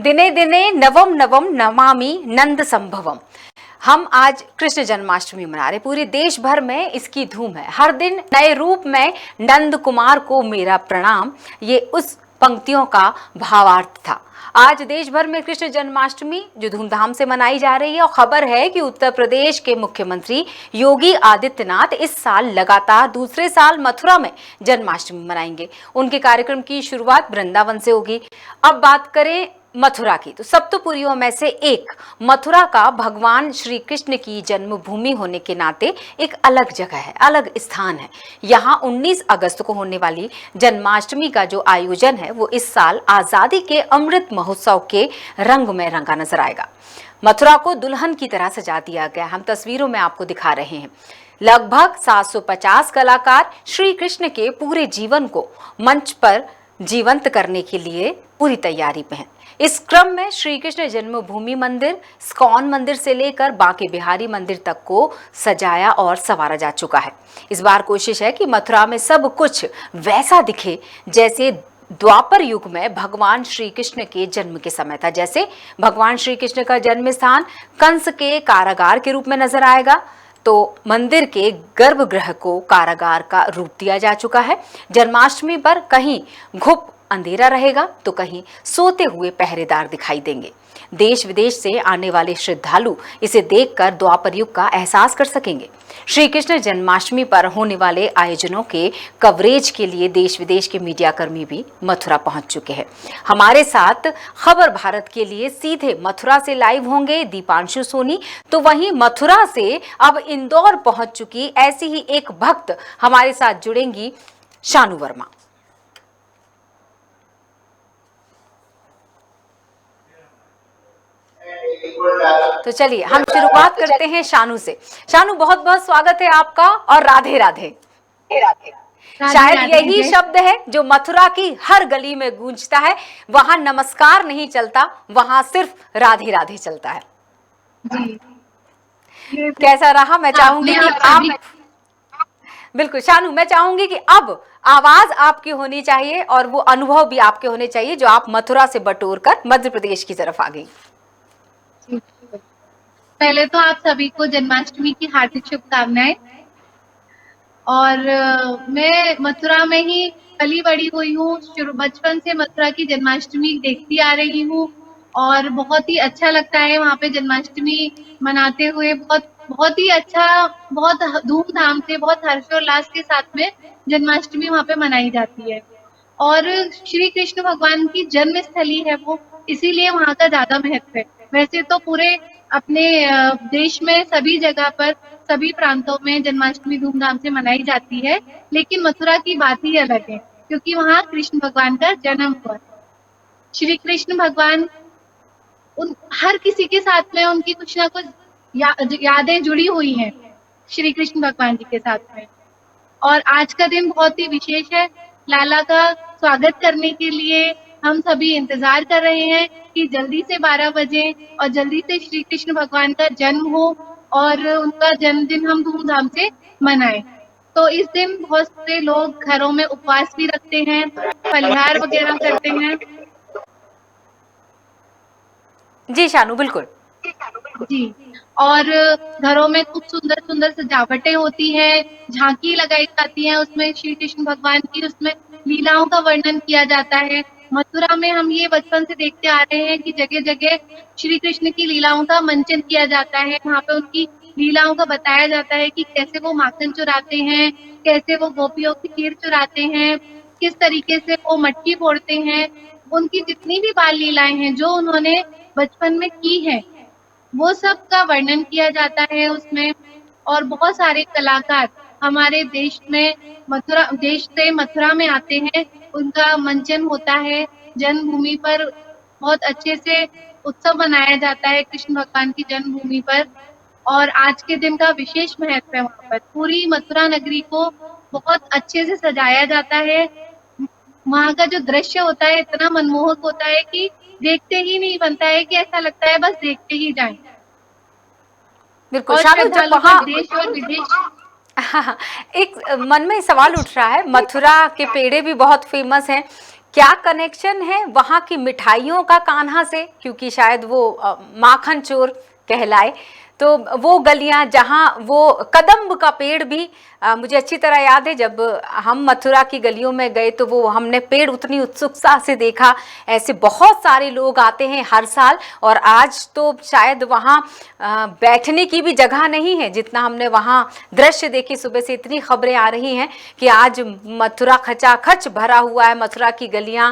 दिने दिने नवम नवम नमामि नंद संभवम। हम आज कृष्ण जन्माष्टमी मना रहे, पूरे देश भर में इसकी धूम है। हर दिन नए रूप में नंद कुमार को मेरा प्रणाम, ये उस पंक्तियों का भावार्थ था। आज देश भर में कृष्ण जन्माष्टमी जो धूमधाम से मनाई जा रही है, और खबर है कि उत्तर प्रदेश के मुख्यमंत्री योगी आदित्यनाथ इस साल लगातार दूसरे साल मथुरा में जन्माष्टमी मनाएंगे। उनके कार्यक्रम की शुरुआत वृंदावन से होगी। अब बात करें मथुरा की, तो सप्तपुरियों में से एक मथुरा का भगवान श्री कृष्ण की जन्मभूमि होने के नाते एक अलग जगह है, अलग स्थान है। यहाँ 19 अगस्त को होने वाली जन्माष्टमी का जो आयोजन है वो इस साल आजादी के अमृत महोत्सव के रंग में रंगा नजर आएगा। मथुरा को दुल्हन की तरह सजा दिया गया, हम तस्वीरों में आपको दिखा रहे हैं। लगभग 750 कलाकार श्री कृष्ण के पूरे जीवन को मंच पर जीवंत करने के लिए पूरी तैयारी में हैं। इस क्रम में श्री कृष्ण जन्मभूमि मंदिर, इस्कॉन मंदिर से लेकर बांके बिहारी मंदिर तक को सजाया और संवारा जा चुका है। इस बार कोशिश है कि मथुरा में सब कुछ वैसा दिखे जैसे द्वापर युग में भगवान श्री कृष्ण के जन्म के समय था। जैसे भगवान श्री कृष्ण का जन्म स्थान कंस के कारागार के रूप में नजर आएगा, तो मंदिर के गर्भगृह को कारागार का रूप दिया जा चुका है। जन्माष्टमी पर कहीं घुप अंधेरा रहेगा तो कहीं सोते हुए पहरेदार दिखाई देंगे। देश विदेश से आने वाले श्रद्धालु इसे देखकर द्वापर युग का एहसास कर सकेंगे। श्री कृष्ण जन्माष्टमी पर होने वाले आयोजनों के कवरेज के लिए देश विदेश के मीडिया कर्मी भी मथुरा पहुंच चुके हैं। हमारे साथ खबर भारत के लिए सीधे मथुरा से लाइव होंगे दीपांशु सोनी। तो वहीं मथुरा से अब इंदौर पहुंच चुकी ऐसी ही एक भक्त हमारे साथ जुड़ेंगी, शानू वर्मा। तो चलिए हम शुरुआत करते हैं शानू से। शानू, बहुत बहुत स्वागत है आपका और राधे राधे। शायद यही शब्द है जो मथुरा की हर गली में गूंजता है। वहां नमस्कार नहीं चलता, वहां सिर्फ राधे राधे चलता है जी। कैसा रहा? मैं चाहूंगी कि आप, बिल्कुल शानू, मैं चाहूंगी कि अब आवाज आपकी होनी चाहिए और वो अनुभव भी आपके होने चाहिए जो आप मथुरा से बटोर कर मध्य प्रदेश की तरफ आ गई। पहले तो आप सभी को जन्माष्टमी की हार्दिक शुभकामनाएं। और मैं मथुरा में ही पली बड़ी हुई हूँ, बचपन से मथुरा की जन्माष्टमी देखती आ रही हूँ और बहुत ही अच्छा लगता है वहाँ पे जन्माष्टमी मनाते हुए। बहुत ही अच्छा, बहुत धूमधाम से, बहुत हर्षोल्लास के साथ में जन्माष्टमी वहाँ पे मनाई जाती है। और श्री कृष्ण भगवान की जन्म स्थली है वो, इसीलिए वहाँ का ज्यादा महत्व है। वैसे तो पूरे अपने देश में सभी जगह पर, सभी प्रांतों में जन्माष्टमी धूमधाम से मनाई जाती है, लेकिन मथुरा की बात ही अलग है क्योंकि वहाँ कृष्ण भगवान का जन्म हुआ। श्री कृष्ण भगवान हर किसी के साथ में उनकी कुछ ना कुछ यादें जुड़ी हुई हैं श्री कृष्ण भगवान जी के साथ में। और आज का दिन बहुत ही विशेष है। लाला का स्वागत करने के लिए हम सभी इंतजार कर रहे हैं कि जल्दी से 12 बजे और जल्दी से श्री कृष्ण भगवान का जन्म हो और उनका जन्मदिन हम धूमधाम से मनाएं। तो इस दिन बहुत से लोग घरों में उपवास भी रखते हैं, फलिहार वगैरह करते हैं। जी शानू, बिल्कुल जी। और घरों में खूब सुंदर सुंदर सजावटें होती हैं, झांकी लगाई जाती है उसमें श्री कृष्ण भगवान की, उसमें लीलाओं का वर्णन किया जाता है। मथुरा में हम ये बचपन से देखते आ रहे हैं कि जगह जगह श्री कृष्ण की लीलाओं का मंचन किया जाता है। वहाँ पे उनकी लीलाओं का बताया जाता है कि कैसे वो माखन चुराते हैं, कैसे वो गोपियों की खीर चुराते हैं, किस तरीके से वो मटकी फोड़ते हैं। उनकी जितनी भी बाल लीलाएं हैं जो उन्होंने बचपन में की है, वो सब का वर्णन किया जाता है उसमें। और बहुत सारे कलाकार हमारे देश से मथुरा में आते हैं, उनका मंचन होता है जन्मभूमि पर। बहुत अच्छे से उत्सव मनाया जाता है कृष्ण भगवान की जन्मभूमि पर। और आज के दिन का विशेष महत्व है। वहाँ पर पूरी मथुरा नगरी को बहुत अच्छे से सजाया जाता है। वहाँ का जो दृश्य होता है इतना मनमोहक होता है कि देखते ही नहीं बनता है, कि ऐसा लगता है बस देखते ही जाएं। बिल्कुल शानू, जब वहाँ देश और विदेश एक मन में सवाल उठ रहा है, मथुरा के पेड़े भी बहुत फेमस हैं, क्या कनेक्शन है वहाँ की मिठाइयों का कान्हा से, क्योंकि शायद वो माखन चोर कहलाए। तो वो गलियां जहाँ वो कदम्ब का पेड़ भी मुझे अच्छी तरह याद है, जब हम मथुरा की गलियों में गए तो वो हमने पेड़ उतनी उत्सुकता से देखा। ऐसे बहुत सारे लोग आते हैं हर साल, और आज तो शायद वहाँ बैठने की भी जगह नहीं है जितना हमने वहाँ दृश्य देखी। सुबह से इतनी खबरें आ रही हैं कि आज मथुरा खचाखच भरा हुआ है। मथुरा की गलियां,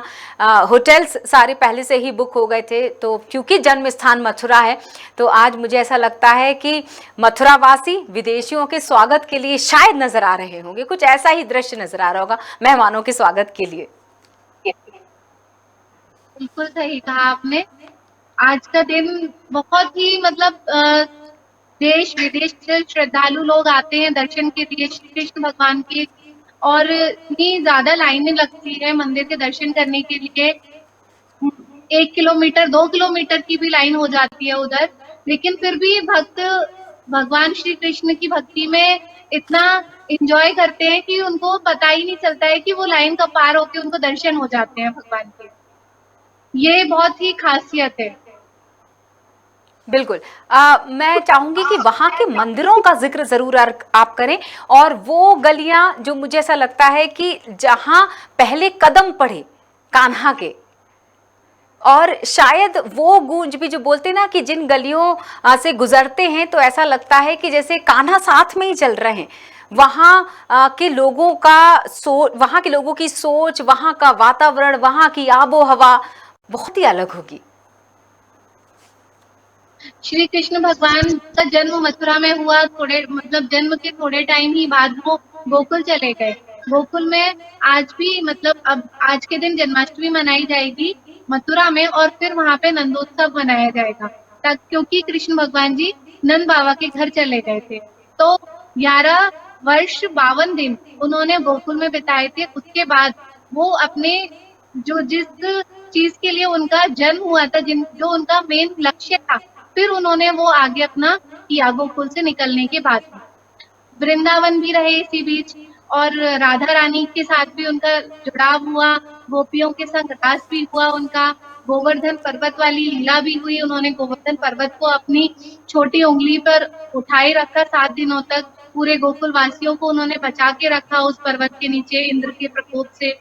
होटल्स सारे पहले से ही बुक हो गए थे, तो क्योंकि जन्म स्थान मथुरा है तो आज मुझे ऐसा लगता है कि मथुरावासी विदेशियों के स्वागत के लिए शायद नजर आ रहे होंगे। कुछ ऐसा ही दृश्य नजर आ रहा होगा मेहमानों के स्वागत के लिए। बिल्कुल सही कहा आपने। आज का दिन बहुत ही मतलब देश विदेश से श्रद्धालु लोग आते हैं दर्शन के लिए श्री कृष्ण भगवान के, और इतनी ज्यादा लाइनें लगती है मंदिर के दर्शन करने के लिए। 1 किलोमीटर 2 किलोमीटर की भी लाइन हो जाती है उधर, लेकिन फिर भी भक्त भगवान श्री कृष्ण की भक्ति में इतना एंजॉय करते हैं कि उनको पता ही नहीं चलता है कि वो लाइन का पार होके उनको दर्शन हो जाते हैं भगवान के। ये बहुत ही खासियत है। बिल्कुल। मैं चाहूंगी कि वहां के मंदिरों का जिक्र जरूर आप करें, और वो गलियां जो मुझे ऐसा लगता है कि जहां पहले कदम पड़े कान्हा के, और शायद वो गूंज भी जो बोलते ना कि जिन गलियों से गुजरते हैं तो ऐसा लगता है कि जैसे कान्हा साथ में ही चल रहे हैं। वहाँ के लोगों का वहाँ के लोगों की सोच, वहाँ का वातावरण, वहाँ की आबो हवा बहुत ही अलग होगी। श्री कृष्ण भगवान का जन्म मथुरा में हुआ, थोड़े मतलब जन्म के थोड़े टाइम ही बाद वो गोकुल चले गए। गोकुल में आज भी मतलब अब आज के दिन जन्माष्टमी मनाई जाएगी मथुरा में, और फिर वहां पे नंदोत्सव मनाया जाएगा, क्योंकि कृष्ण भगवान जी नंद बाबा के घर चले गए थे। तो 11 वर्ष 52 दिन उन्होंने गोकुल में बिताए थे। उसके बाद वो अपने जिस चीज के लिए उनका जन्म हुआ था, जो उनका मेन लक्ष्य था, फिर उन्होंने वो आगे अपना किया गोकुल से निकलने के बाद। वृंदावन भी रहे इसी बीच, और राधा रानी के साथ भी उनका जुड़ाव हुआ, गोपियों के संग रास भी हुआ उनका, गोवर्धन पर्वत वाली लीला भी हुई। उन्होंने गोवर्धन पर्वत को अपनी छोटी उंगली पर उठाए रखा 7 दिनों तक। पूरे गोकुल वासियों को उन्होंने बचा के रखा उस पर्वत के नीचे इंद्र के प्रकोप से।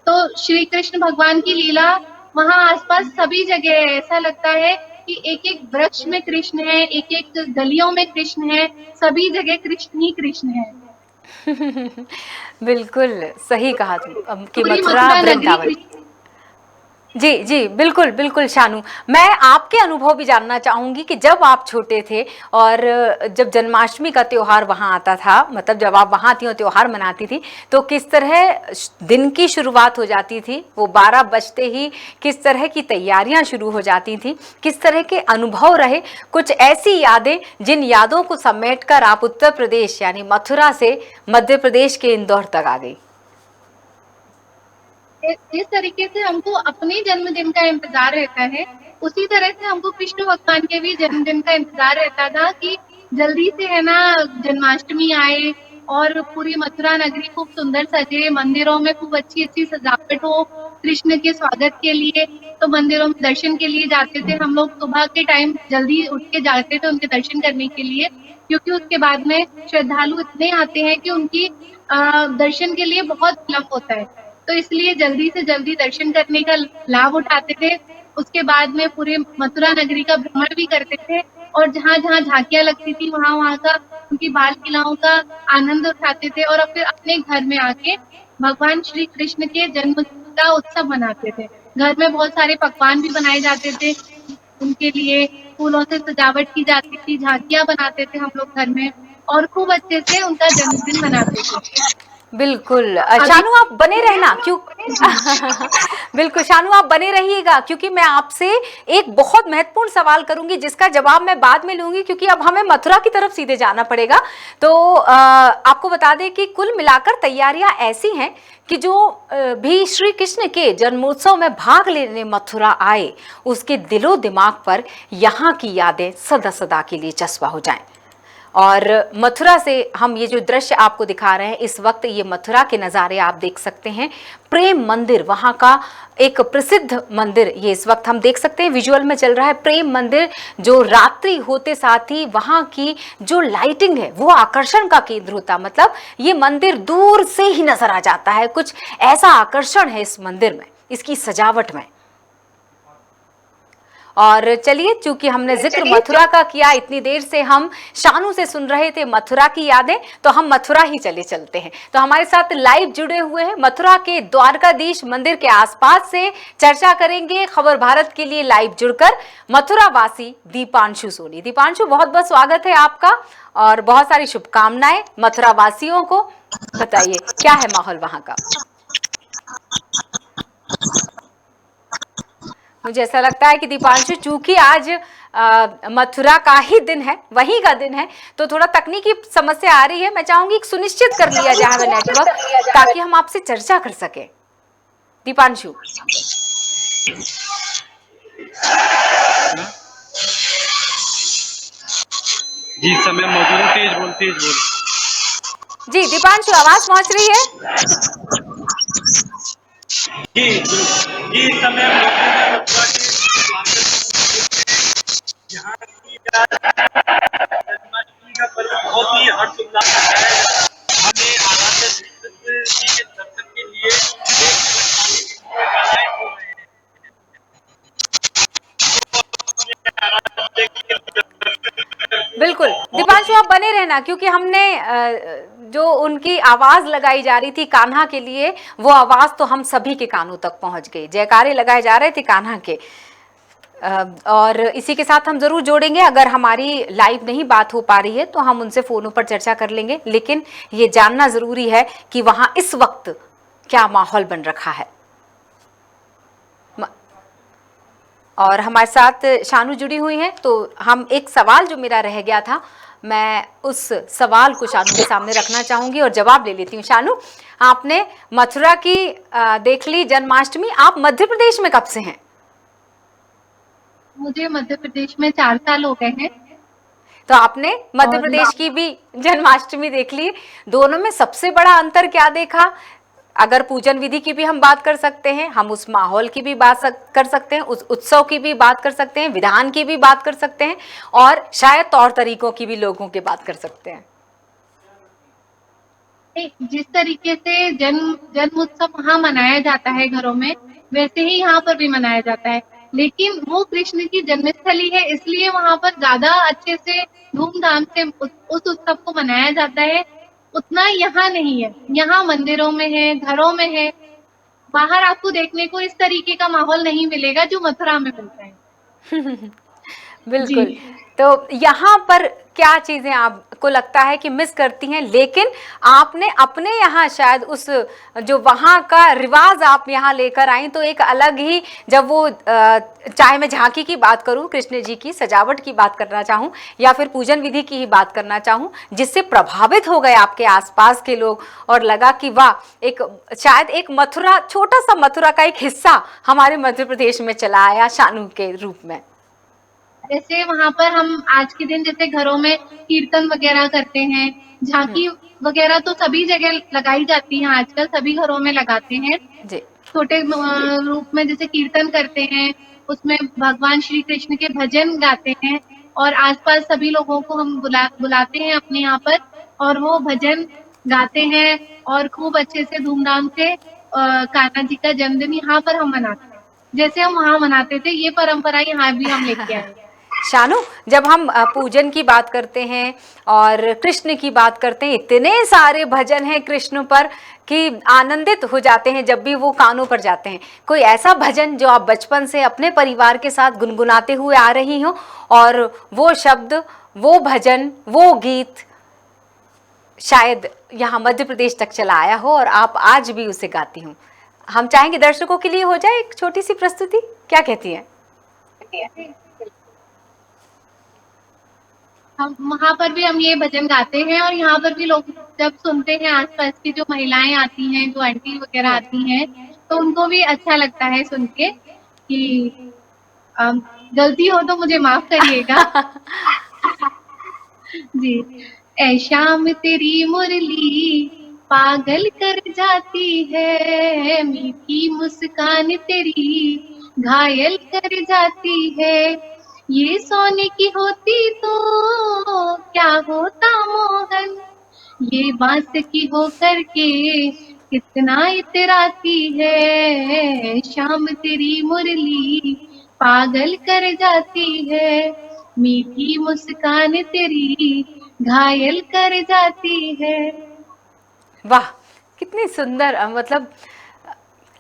तो श्री कृष्ण भगवान की लीला वहाँ आसपास सभी जगह है। ऐसा लगता है कि एक एक वृक्ष में कृष्ण है, एक एक गलियों में कृष्ण है, सभी जगह कृष्ण ही कृष्ण है। बिल्कुल सही कहा तुम कि पूरी मथुरा मथुरा वृंदावन। नगरी। जी जी, बिल्कुल बिल्कुल शानू, मैं आपके अनुभव भी जानना चाहूंगी कि जब आप छोटे थे और जब जन्माष्टमी का त्योहार वहाँ आता था, मतलब जब आप वहाँ थी और त्योहार मनाती थी, तो किस तरह दिन की शुरुआत हो जाती थी, वो 12 बजते ही किस तरह की तैयारियां शुरू हो जाती थी, किस तरह के अनुभव रहे, कुछ ऐसी यादें जिन यादों को समेटकर आप उत्तर प्रदेश यानी मथुरा से मध्य प्रदेश के इंदौर तक आ गई। जिस तरीके से हमको अपने जन्मदिन का इंतजार रहता है, उसी तरह से हमको कृष्ण भगवान के भी जन्मदिन का इंतजार रहता था कि जल्दी से है ना जन्माष्टमी आए और पूरी मथुरा नगरी खूब सुंदर सजे, मंदिरों में खूब अच्छी अच्छी सजावट हो कृष्ण के स्वागत के लिए। तो मंदिरों में दर्शन के लिए जाते थे हम लोग, सुबह के टाइम जल्दी उठ के जाते थे उनके दर्शन करने के लिए, क्योंकि उसके बाद में श्रद्धालु इतने आते हैं कि उनकी दर्शन के लिए बहुत विलम्ब होता है। तो इसलिए जल्दी से जल्दी दर्शन करने का लाभ उठाते थे। उसके बाद में पूरे मथुरा नगरी का भ्रमण भी करते थे, और जहाँ जहाँ झांकियां लगती थी वहाँ वहाँ का उनकी बाल लीलाओं का आनंद उठाते थे, और फिर अपने घर में आके भगवान श्री कृष्ण के जन्म का उत्सव मनाते थे। घर में बहुत सारे पकवान भी बनाए जाते थे उनके लिए, फूलों से सजावट की जाती थी, झांकियां बनाते थे हम लोग घर में, और खूब अच्छे से उनका जन्मदिन मनाते थे। बिल्कुल शानू आप बने रहना, क्यों बिल्कुल शानू आप बने रहिएगा, क्योंकि मैं आपसे एक बहुत महत्वपूर्ण सवाल करूंगी जिसका जवाब मैं बाद में लूंगी, क्योंकि अब हमें मथुरा की तरफ सीधे जाना पड़ेगा। तो आपको बता दें कि कुल मिलाकर तैयारियां ऐसी हैं कि जो भी श्री कृष्ण के जन्मोत्सव में भाग लेने मथुरा आए, उसके दिलो दिमाग पर यहाँ की यादें सदा सदा के लिए चस्पा हो जाएं। और मथुरा से हम ये जो दृश्य आपको दिखा रहे हैं इस वक्त, ये मथुरा के नज़ारे आप देख सकते हैं। प्रेम मंदिर वहाँ का एक प्रसिद्ध मंदिर, ये इस वक्त हम देख सकते हैं विजुअल में चल रहा है। प्रेम मंदिर जो रात्रि होते साथ ही वहाँ की जो लाइटिंग है वो आकर्षण का केंद्र होता, मतलब ये मंदिर दूर से ही नजर आ जाता है। कुछ ऐसा आकर्षण है इस मंदिर में, इसकी सजावट में। और चलिए, चूंकि हमने जिक्र मथुरा का किया, इतनी देर से हम शानू से सुन रहे थे मथुरा की यादें, तो हम मथुरा ही चलते हैं। तो हमारे साथ लाइव जुड़े हुए हैं मथुरा के द्वारकाधीश मंदिर के आसपास से चर्चा करेंगे खबर भारत के लिए लाइव जुड़कर मथुरा वासी दीपांशु सोनी। दीपांशु, बहुत बहुत स्वागत है आपका और बहुत सारी शुभकामनाएं मथुरा वासियों को। बताइए क्या है माहौल वहां का? मुझे ऐसा लगता है कि दीपांशु, चूंकि आज मथुरा का ही दिन है, वहीं का दिन है, तो थोड़ा तकनीकी समस्या आ रही है। मैं चाहूंगी कि सुनिश्चित कर लिया जाए हमें नेटवर्क, ताकि हम आपसे चर्चा कर सके। दीपांशु जी, समय मौजूद है। तेज बोल, तेज बोल। जी दीपांशु, आवाज पहुंच रही है? जी जी, समय मौजूद है। यहाँ की जन्माष्टमी का पर्व बहुत ही हर्षोल्लास से मनाया जाता है। हमें आराध्य कृष्ण जी के दर्शन के लिए बिल्कुल दीपांशु, आप बने रहना, क्योंकि हमने जो उनकी आवाज लगाई जा रही थी कान्हा के लिए, वो आवाज तो हम सभी के कानों तक पहुंच गई। जयकारे लगाए जा रहे थे कान्हा के। और इसी के साथ हम जरूर जोड़ेंगे। अगर हमारी लाइव नहीं बात हो पा रही है तो हम उनसे फोनों पर चर्चा कर लेंगे, लेकिन ये जानना जरूरी है कि वहां इस वक्त क्या माहौल बन रखा है। और हमारे साथ शानू जुड़ी हुई हैं, तो हम एक सवाल जो मेरा रह गया था, मैं उस सवाल को शानू के सामने रखना चाहूंगी और जवाब ले लेती हूँ। शानू, आपने मथुरा की देख ली जन्माष्टमी, आप मध्य प्रदेश में कब से हैं? मुझे मध्य प्रदेश में 4 साल हो गए हैं। तो आपने मध्य प्रदेश की भी जन्माष्टमी देख ली। दोनों में सबसे बड़ा अंतर क्या देखा? अगर पूजन विधि की भी हम बात कर सकते हैं, हम उस माहौल की भी बात कर सकते हैं, उस उत्सव की भी बात कर सकते हैं, विधान की भी बात कर सकते हैं, और शायद तौर तरीकों की भी लोगों की बात कर सकते हैं। जिस तरीके से जन्म उत्सव वहाँ मनाया जाता है घरों में, वैसे ही यहाँ पर भी मनाया जाता है। लेकिन वो कृष्ण की जन्मस्थली है, इसलिए वहाँ पर ज्यादा अच्छे से धूमधाम से उस उत्सव को मनाया जाता है। उतना यहाँ नहीं है। यहाँ मंदिरों में है, घरों में है, बाहर आपको देखने को इस तरीके का माहौल नहीं मिलेगा जो मथुरा में मिलता है। बिल्कुल। तो यहाँ पर क्या चीजें आपको लगता है कि मिस करती हैं, लेकिन आपने अपने यहाँ शायद उस जो वहाँ का रिवाज आप यहाँ लेकर आई, तो एक अलग ही, जब वो चाहे मैं झांकी की बात करूँ, कृष्ण जी की सजावट की बात करना चाहूँ, या फिर पूजन विधि की ही बात करना चाहूँ, जिससे प्रभावित हो गए आपके आसपास के लोग और लगा कि वाह, एक शायद एक मथुरा, छोटा सा मथुरा का एक हिस्सा हमारे मध्य प्रदेश में चला आया शानू के रूप में। जैसे वहां पर हम आज के दिन जैसे घरों में कीर्तन वगैरह करते हैं, झांकी वगैरह तो सभी जगह लगाई जाती है, आजकल सभी घरों में लगाते हैं। जी। छोटे रूप में जैसे कीर्तन करते हैं, उसमें भगवान श्री कृष्ण के भजन गाते हैं, और आसपास सभी लोगों को हम बुलाते हैं अपने यहाँ पर, और वो भजन गाते हैं और खूब अच्छे से धूमधाम से कान्हा जी का जन्मदिन यहाँ पर हम मनाते हैं। जैसे हम वहाँ मनाते थे, ये परंपरा यहाँ भी हम लेके आए। शानू, जब हम पूजन की बात करते हैं और कृष्ण की बात करते हैं, इतने सारे भजन हैं कृष्ण पर कि आनंदित हो जाते हैं जब भी वो कानों पर जाते हैं। कोई ऐसा भजन जो आप बचपन से अपने परिवार के साथ गुनगुनाते हुए आ रही हो, और वो शब्द, वो भजन, वो गीत शायद यहाँ मध्य प्रदेश तक चला आया हो और आप आज भी उसे गाती हूँ? हम चाहेंगे दर्शकों के लिए हो जाए एक छोटी सी प्रस्तुति, क्या कहती हैं? हम वहाँ पर भी हम ये भजन गाते हैं, और यहाँ पर भी लोग जब सुनते हैं, आसपास की जो महिलाएं आती हैं, जो आंटी वगैरह आती हैं, तो उनको भी अच्छा लगता है सुन के कि गलती हो तो मुझे माफ करिएगा। जी। ऐ शाम तेरी मुरली पागल कर जाती है, मीठी मुस्कान तेरी घायल कर जाती है। ये सोने की होती तो क्या होता मोहन, ये बांस की हो करके कितना इतराती है। शाम तेरी मुरली पागल कर जाती है, मीठी मुस्कान तेरी घायल कर जाती है। वाह, कितनी सुंदर मतलब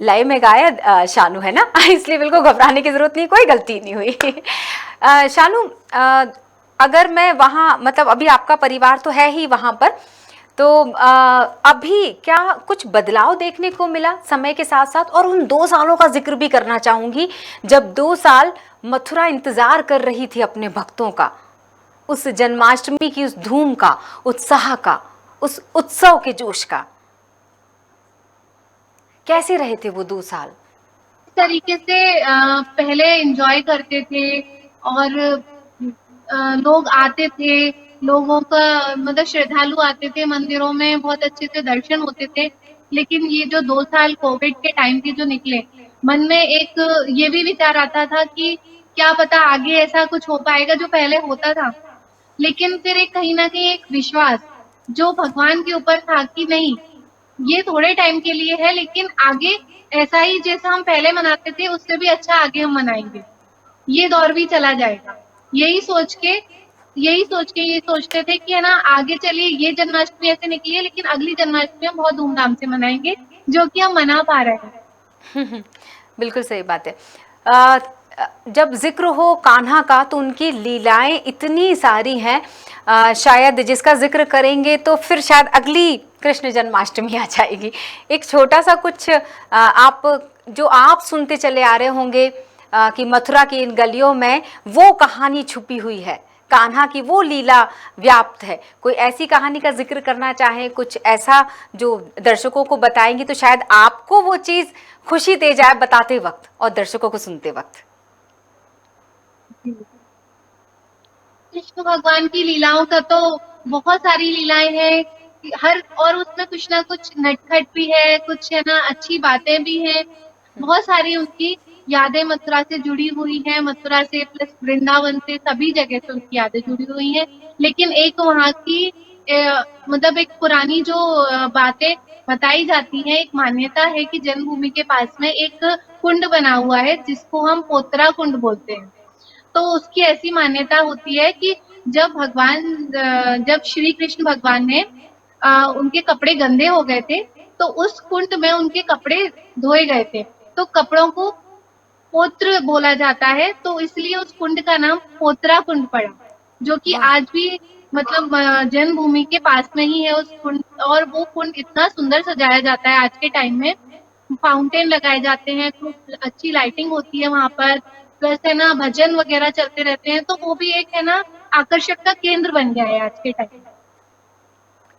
लय में गाया शानू, है ना। इसलिए बिल्कुल घबराने की जरूरत नहीं, कोई गलती नहीं हुई। शानू, अगर मैं वहाँ मतलब अभी आपका परिवार तो है ही वहाँ पर, तो अभी क्या कुछ बदलाव देखने को मिला समय के साथ साथ? और उन 2 सालों का जिक्र भी करना चाहूंगी जब 2 साल मथुरा इंतजार कर रही थी अपने भक्तों का, उस जन्माष्टमी की उस धूम का, उत्साह का, उस उत्सव के जोश का। कैसे रहे थे वो 2 साल? इस तरीके से पहले एंजॉय करते थे और लोग आते थे, लोगों का मतलब श्रद्धालु आते थे मंदिरों में, बहुत अच्छे से दर्शन होते थे। लेकिन ये जो 2 साल कोविड के टाइम के जो निकले, मन में एक ये भी विचार आता था कि क्या पता आगे ऐसा कुछ हो पाएगा जो पहले होता था। लेकिन फिर एक कहीं न कहीं एक विश्वास जो भगवान के ऊपर था कि नहीं, ये थोड़े टाइम के लिए है, लेकिन आगे ऐसा ही जैसा हम पहले मनाते थे उससे भी अच्छा आगे हम मनाएंगे, ये दौर भी चला जाएगा। यही सोच के ये सोचते थे कि है ना, आगे चलिए ये जन्माष्टमी ऐसे निकली है, लेकिन अगली जन्माष्टमी हम बहुत धूमधाम से मनाएंगे, जो कि हम मना पा रहे हैं। बिल्कुल सही बात है। अ, जब जिक्र हो कान्हा का तो उनकी लीलाएं इतनी सारी हैं, शायद जिसका जिक्र करेंगे तो फिर शायद अगली कृष्ण जन्माष्टमी आ जाएगी। एक छोटा सा कुछ आप जो आप सुनते चले आ रहे होंगे कि मथुरा की इन गलियों में वो कहानी छुपी हुई है, कान्हा की वो लीला व्याप्त है। कोई ऐसी कहानी का जिक्र करना चाहें, कुछ ऐसा जो दर्शकों को बताएंगी तो शायद आपको वो चीज खुशी दे जाए बताते वक्त और दर्शकों को सुनते वक्त। कृष्ण भगवान की लीलाओं का तो बहुत सारी लीलाएं हैं, हर और उसमें कुछ ना कुछ नटखट भी है, कुछ है ना अच्छी बातें भी हैं। बहुत सारी उनकी यादें मथुरा से जुड़ी हुई हैं, मथुरा से प्लस वृंदावन से, सभी जगह से उनकी यादें जुड़ी हुई हैं। लेकिन एक वहाँ की मतलब एक पुरानी जो बातें बताई जाती हैं, एक मान्यता है कि जन्मभूमि के पास में एक कुंड बना हुआ है जिसको हम पोतरा कुंड बोलते हैं। तो उसकी ऐसी मान्यता होती है कि जब श्री कृष्ण भगवान ने उनके कपड़े गंदे हो गए थे, तो उस कुंड में उनके कपड़े धोए गए थे, तो कपड़ों को पोत्र बोला जाता है, तो इसलिए उस कुंड का नाम पोतरा कुंड पड़ा, जो कि आज भी मतलब जन्मभूमि के पास में ही है उस कुंड। और वो कुंड इतना सुंदर सजाया जाता है आज के टाइम में, फाउंटेन लगाए जाते हैं, खूब अच्छी लाइटिंग होती है वहां पर, प्लस है ना भजन वगैरह चलते रहते हैं, तो वो भी एक है ना आकर्षक का केंद्र बन गया है आज के टाइम।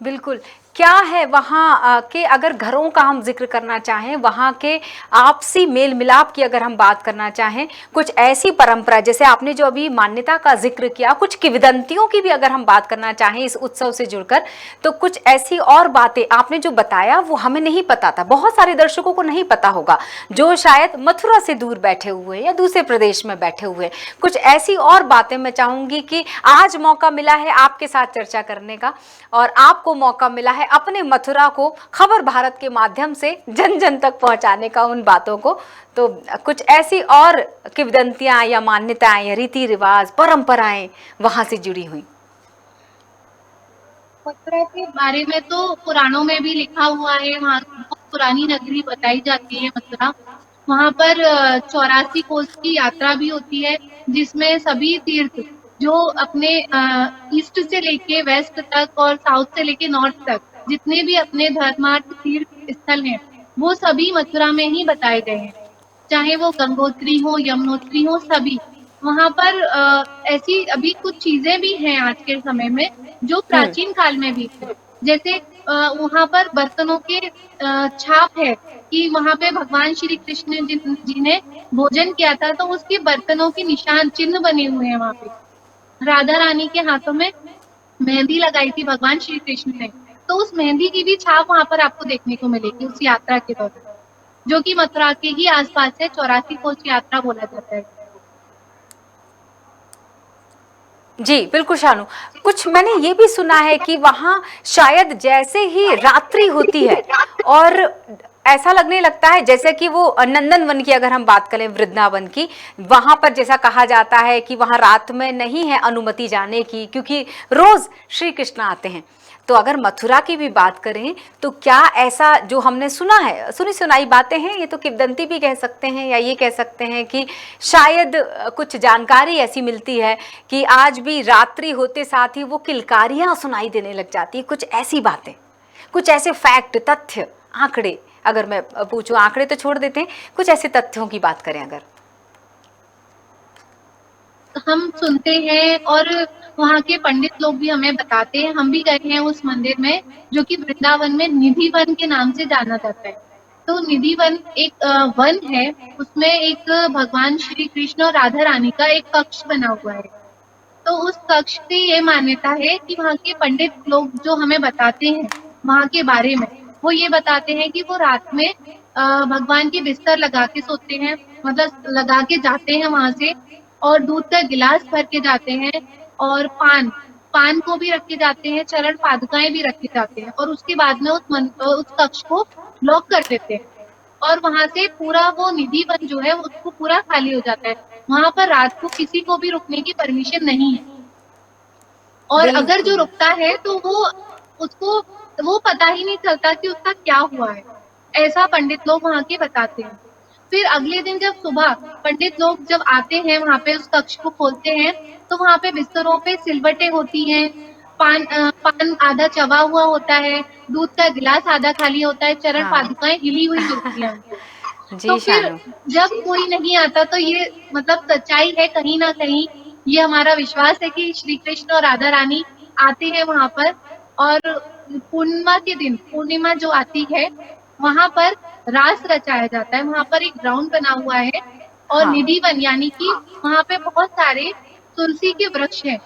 बिल्कुल। क्या है वहाँ के, अगर घरों का हम जिक्र करना चाहें, वहाँ के आपसी मेल मिलाप की अगर हम बात करना चाहें, कुछ ऐसी परंपरा जैसे आपने जो अभी मान्यता का जिक्र किया, कुछ किंवदंतियों की भी अगर हम बात करना चाहें इस उत्सव से जुड़कर, तो कुछ ऐसी और बातें आपने जो बताया वो हमें नहीं पता था, बहुत सारे दर्शकों को नहीं पता होगा जो शायद मथुरा से दूर बैठे हुए या दूसरे प्रदेश में बैठे हुए। कुछ ऐसी और बातें मैं चाहूंगी कि आज मौका मिला है आपके साथ चर्चा करने का, और आपको मौका मिला है अपने मथुरा को खबर भारत के माध्यम से जन जन तक पहुंचाने का, उन बातों को। तो कुछ ऐसी और किंवदंतियां या मान्यताएं या रीति रिवाज परंपराएं वहां से जुड़ी हुई। मथुरा के बारे में तो पुराणों में भी लिखा हुआ है, वहाँ बहुत पुरानी नगरी बताई जाती है मथुरा। वहाँ पर 84 कोस की यात्रा भी होती है, जिसमें सभी तीर्थ जो अपने ईस्ट से लेके वेस्ट तक और साउथ से लेके नॉर्थ तक जितने भी अपने धर्मार्थ तीर्थ स्थल हैं, वो सभी मथुरा में ही बताए गए हैं। चाहे वो गंगोत्री हो, यमुनोत्री हो, सभी वहाँ पर ऐसी अभी कुछ चीजें भी हैं आज के समय में जो प्राचीन काल में भी थे। जैसे वहाँ पर बर्तनों के छाप है कि वहाँ पे भगवान श्री कृष्ण जी ने भोजन किया था, तो उसके बर्तनों के निशान चिन्ह बने हुए हैं वहाँ पे। राधा रानी के हाथों में मेहंदी लगाई थी भगवान श्री कृष्ण ने, तो उस मेहंदी की भी छाप वहां पर आपको देखने को मिलेगी उस यात्रा के दौरान, जो कि मथुरा के ही आसपास है। 84 कोस यात्रा बोला जाता है। जी बिल्कुल शानू, कुछ मैंने ये भी सुना है कि वहाँ शायद जैसे ही रात्रि होती है और ऐसा लगने लगता है जैसे कि वो नंदन वन की अगर हम बात करें, वृंदावन की, वहां पर जैसा कहा जाता है कि वहां रात में नहीं है अनुमति जाने की, क्योंकि रोज श्री कृष्ण आते हैं। तो अगर मथुरा की भी बात करें तो क्या ऐसा जो हमने सुना है, सुनी सुनाई बातें हैं, ये तो किंवदंती भी कह सकते हैं, या ये कह सकते हैं कि शायद कुछ जानकारी ऐसी मिलती है कि आज भी रात्रि होते साथ ही वो किलकारियां सुनाई देने लग जाती है, कुछ ऐसी बातें, कुछ ऐसे फैक्ट, तथ्य, आंकड़े, अगर मैं पूछूं, आंकड़े तो छोड़ देते हैं, कुछ ऐसे तथ्यों की बात करें अगर। हम सुनते हैं और वहाँ के पंडित लोग भी हमें बताते हैं, हम भी गए हैं उस मंदिर में, जो कि वृंदावन में निधि वन के नाम से जाना जाता है। तो निधि वन एक वन है, उसमें एक भगवान श्री कृष्ण और राधा रानी का एक कक्ष बना हुआ है। तो उस कक्ष की ये मान्यता है कि वहाँ के पंडित लोग जो हमें बताते हैं वहाँ के बारे में, वो ये बताते हैं कि वो रात में भगवान की बिस्तर लगा के सोते हैं, मतलब लगा के जाते हैं वहां से, और दूध का गिलास भर के जाते हैं, और पान को भी रख के जाते हैं, चरण पादुकाएं भी रख के जाते हैं, और उसके बाद में उस कक्ष को लॉक कर देते हैं, और वहां से पूरा वो निधि वन जो है उसको पूरा खाली हो जाता है। वहां पर रात को किसी को भी रुकने की परमिशन नहीं है, और अगर जो रुकता है तो वो पता ही नहीं चलता कि उसका क्या हुआ है, ऐसा पंडित लोग वहां के बताते हैं। फिर अगले दिन जब सुबह पंडित लोग जब आते हैं वहां पे, उस कक्ष को खोलते हैं, तो वहां पे बिस्तरों पे सिलवटें होती हैं, पान आधा चबा हुआ होता है, दूध का गिलास आधा खाली होता है, चरण हाँ। पादुकाएं हिली हुई मिलती हैं उनको। जी तो फिर शानू, जब कोई नहीं आता तो ये मतलब सच्चाई है कहीं ना कहीं, ये हमारा विश्वास है कि श्री कृष्ण और राधा रानी आते हैं वहां पर, और पूर्णिमा के दिन, पूर्णिमा जो आती है वहां पर रास रचाया जाता है। वहां पर एक ग्राउंड बना हुआ है, और हाँ। निधि वन यानी कि वहां पे बहुत सारे तुलसी के वृक्ष हैं।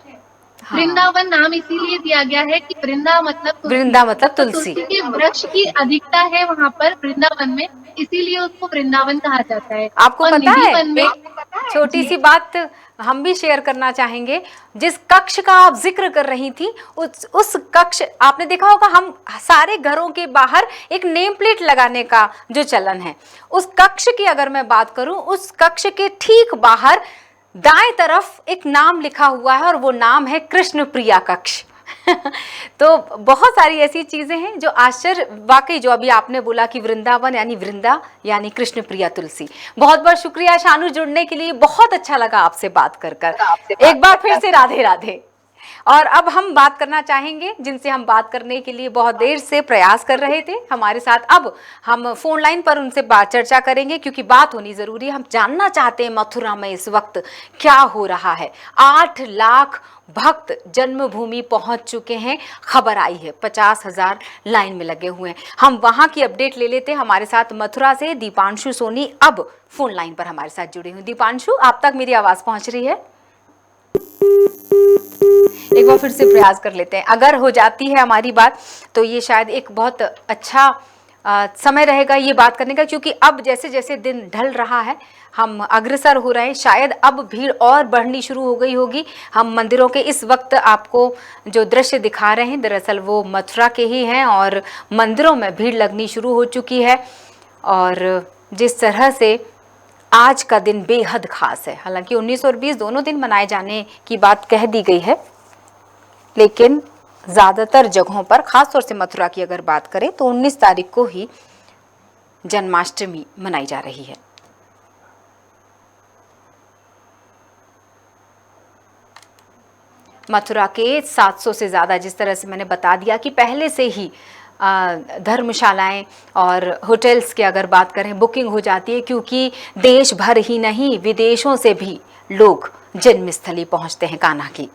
हाँ। वृंदावन नाम इसीलिए दिया गया है कि वृंदा मतलब तुलसी, वृंदा मतलब तो तुलसी। तुलसी के वृक्ष की अधिकता है वहां पर वृंदावन में, इसीलिए उसको वृंदावन कहा जाता है। आपको और पता निधि है, वन में एक छोटी जी सी बात हम भी शेयर करना चाहेंगे। जिस कक्ष का आप जिक्र कर रही थी, उस कक्ष, आपने देखा होगा हम सारे घरों के बाहर एक नेम प्लेट लगाने का जो चलन है, उस कक्ष की अगर मैं बात करूं, उस कक्ष के ठीक बाहर दाएं तरफ एक नाम लिखा हुआ है, और वो नाम है कृष्ण प्रिया कक्ष। तो बहुत सारी ऐसी चीजें हैं जो आश्चर्य, वाकई जो अभी आपने बोला कि वृंदावन यानी वृंदा यानी कृष्ण प्रिया तुलसी। बहुत बहुत शुक्रिया शानू जुड़ने के लिए, बहुत अच्छा लगा आपसे बात कर एक बार फिर से राधे राधे। और अब हम बात करना चाहेंगे जिनसे हम बात करने के लिए बहुत देर से प्रयास कर रहे थे हमारे साथ, अब हम फोन लाइन पर उनसे बात चर्चा करेंगे, क्योंकि बात होनी जरूरी है। हम जानना चाहते हैं मथुरा में इस वक्त क्या हो रहा है। 8 लाख भक्त जन्मभूमि पहुंच चुके हैं, खबर आई है 50,000 लाइन में लगे हुए हैं। हम वहां की अपडेट ले लेते हैं। हमारे साथ मथुरा से दीपांशु सोनी अब फोन लाइन पर हमारे साथ जुड़े हुए। दीपांशु, आप तक मेरी आवाज पहुंच रही है? एक बार फिर से प्रयास कर लेते हैं, अगर हो जाती है हमारी बात तो ये शायद एक बहुत अच्छा समय रहेगा ये बात करने का, क्योंकि अब जैसे जैसे दिन ढल रहा है हम अग्रसर हो रहे हैं, शायद अब भीड़ और बढ़नी शुरू हो गई होगी। हम मंदिरों के इस वक्त आपको जो दृश्य दिखा रहे हैं दरअसल वो मथुरा के ही हैं, और मंदिरों में भीड़ लगनी शुरू हो चुकी है। और जिस तरह से आज का दिन बेहद खास है, हालांकि 19 और 20 दोनों दिन मनाए जाने की बात कह दी गई है, लेकिन ज़्यादातर जगहों पर, खासतौर से मथुरा की अगर बात करें तो 19 तारीख को ही जन्माष्टमी मनाई जा रही है। मथुरा के 700 से ज़्यादा, जिस तरह से मैंने बता दिया कि पहले से ही धर्मशालाएं और होटल्स की अगर बात करें बुकिंग हो जाती है, क्योंकि देश भर ही नहीं विदेशों से भी लोग जन्मस्थली पहुंचते हैं कान्हा की।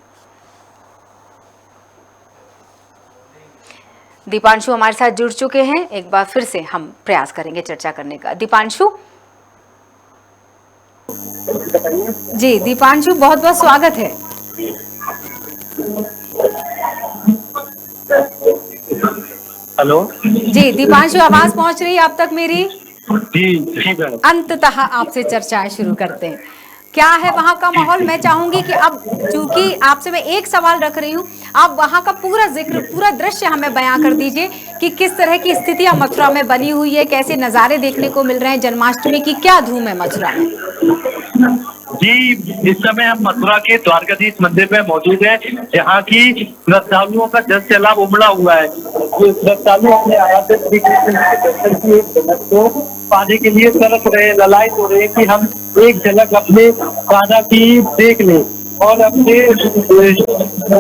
दीपांशु हमारे साथ जुड़ चुके हैं, एक बार फिर से हम प्रयास करेंगे चर्चा करने का। दीपांशु जी, दीपांशु बहुत बहुत स्वागत है। हेलो जी दीपांशु, आवाज पहुंच रही है आप तक मेरी? जी ठीक है। अंततः आपसे चर्चाएं शुरू करते हैं। क्या है वहां का माहौल? मैं चाहूंगी कि अब चूंकि आपसे मैं एक सवाल रख रही हूं, आप वहां का पूरा जिक्र, पूरा दृश्य हमें बयां कर दीजिए कि किस तरह की स्थितियां मथुरा में बनी हुई है, कैसे नजारे देखने को मिल रहे हैं, जन्माष्टमी की क्या धूम है मथुरा में? जी, इस समय हम मथुरा के द्वारकाधीश मंदिर में मौजूद हैं, जहाँ की श्रद्धालुओं का जन सैलाब उमड़ा हुआ है। ये श्रद्धालु अपने आराध्य श्री कृष्ण के दर्शन की एक झलक को पाने के लिए तरस रहे, ललायत हो रहे कि हम एक झलक अपने राधा की देख लें और अपने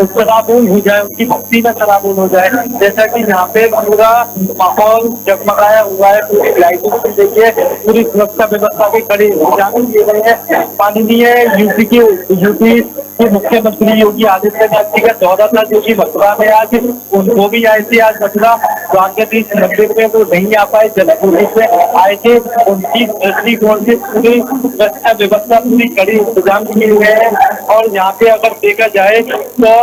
सराबोर हो जाए, उनकी भक्ति में सराबोर हो जाए। जैसा कि यहाँ पे पूरा माहौल जगमगाया हुआ है, पूरी लाइटिंग से देखिए, पूरी सुरक्षा व्यवस्था के कड़े इंतजाम किए गए हैं। माननीय यूपी के मुख्यमंत्री योगी आदित्यनाथ जी का दौरा था, जो कि मथुरा में आज वो भी आए थे। आज मथुरा द्वारकाधीश मंदिर में वो नहीं आ पाए, जनकपुरी से आए थे। उनकी दृष्टिकोण से पूरी सुरक्षा व्यवस्था, पूरी कड़ी इंतजाम किए गए हैं। और यहाँ पे अगर देखा जाए तो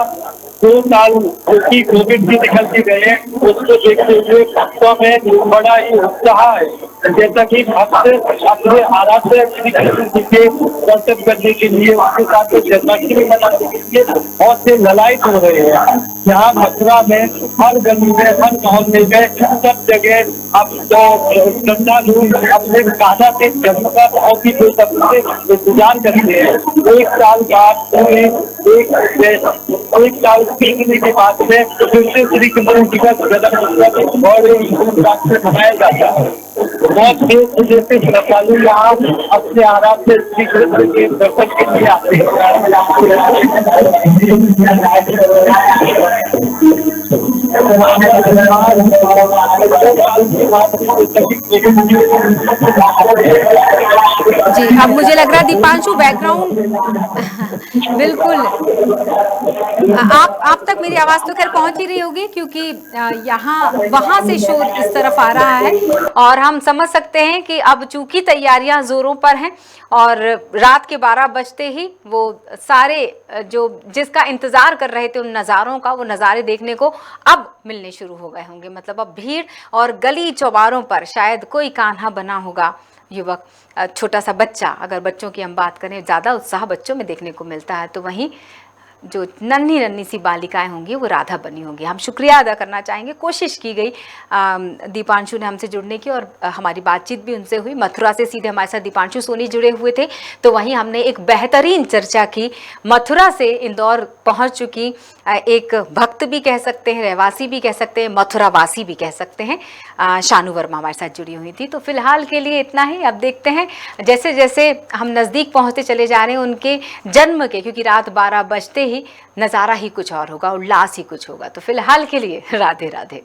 2 साल की कोविड भी निकल के गए हैं, उसको देखते हुए भक्तों में बड़ा ही उत्साह है। जैसा कि भक्त अपने आराध्य श्री कृष्ण जी के दर्शन करने के लिए, उसके साथ जन्माष्टमी मनाने के लिए बहुत से ललायत हो रहे हैं। यहाँ मथुरा में हर गली में, हर मोहल्ले में, सब जगह अब तो श्रद्धालु अपने राधा के जन्म का बहुत ही बेसब्री से इंतजार करते हैं। एक साल बाद पूरे एक साल बीतने के बाद में फिर से श्री कृष्ण जी का जन्म और धूमधाम से मनाया जाता है। बहुत देश विदेश से श्रद्धालु यहाँ अपने आराध्य श्री कृष्ण के दर्शन के लिए आते जी, अब मुझे लग रहा है दीपांशु बैकग्राउंड बिल्कुल आप तक मेरी आवाज तो खैर पहुंच ही रही होगी, क्योंकि यहाँ वहां से शोर इस तरफ आ रहा है और हम समझ सकते हैं कि अब चूंकि तैयारियां जोरों पर हैं और रात के 12 बजते ही वो सारे जो जिसका इंतजार कर रहे थे उन नज़ारों का, वो नज़ारे देखने को अब मिलने शुरू हो गए होंगे। मतलब अब भीड़ और गली चौबारों पर शायद कोई कान्हा बना होगा युवक, छोटा सा बच्चा, अगर बच्चों की हम बात करें ज़्यादा उत्साह बच्चों में देखने को मिलता है, तो वहीं जो नन्ही नन्ही सी बालिकाएं होंगी वो राधा बनी होंगी। हम शुक्रिया अदा करना चाहेंगे, कोशिश की गई दीपांशु ने हमसे जुड़ने की और हमारी बातचीत भी उनसे हुई। मथुरा से सीधे हमारे साथ दीपांशु सोनी जुड़े हुए थे, तो वहीं हमने एक बेहतरीन चर्चा की। मथुरा से इंदौर पहुंच चुकी एक भक्त भी कह सकते हैं, रहवासी भी कह सकते हैं, मथुरा वासी भी कह सकते हैं, शानू वर्मा हमारे साथ जुड़ी हुई थी। तो फिलहाल के लिए इतना ही। अब देखते हैं जैसे जैसे हम नज़दीक पहुंचते चले जा रहे हैं उनके जन्म के, क्योंकि रात 12 बजते ही नज़ारा ही कुछ और होगा, उल्लास ही कुछ होगा। तो फिलहाल के लिए राधे राधे।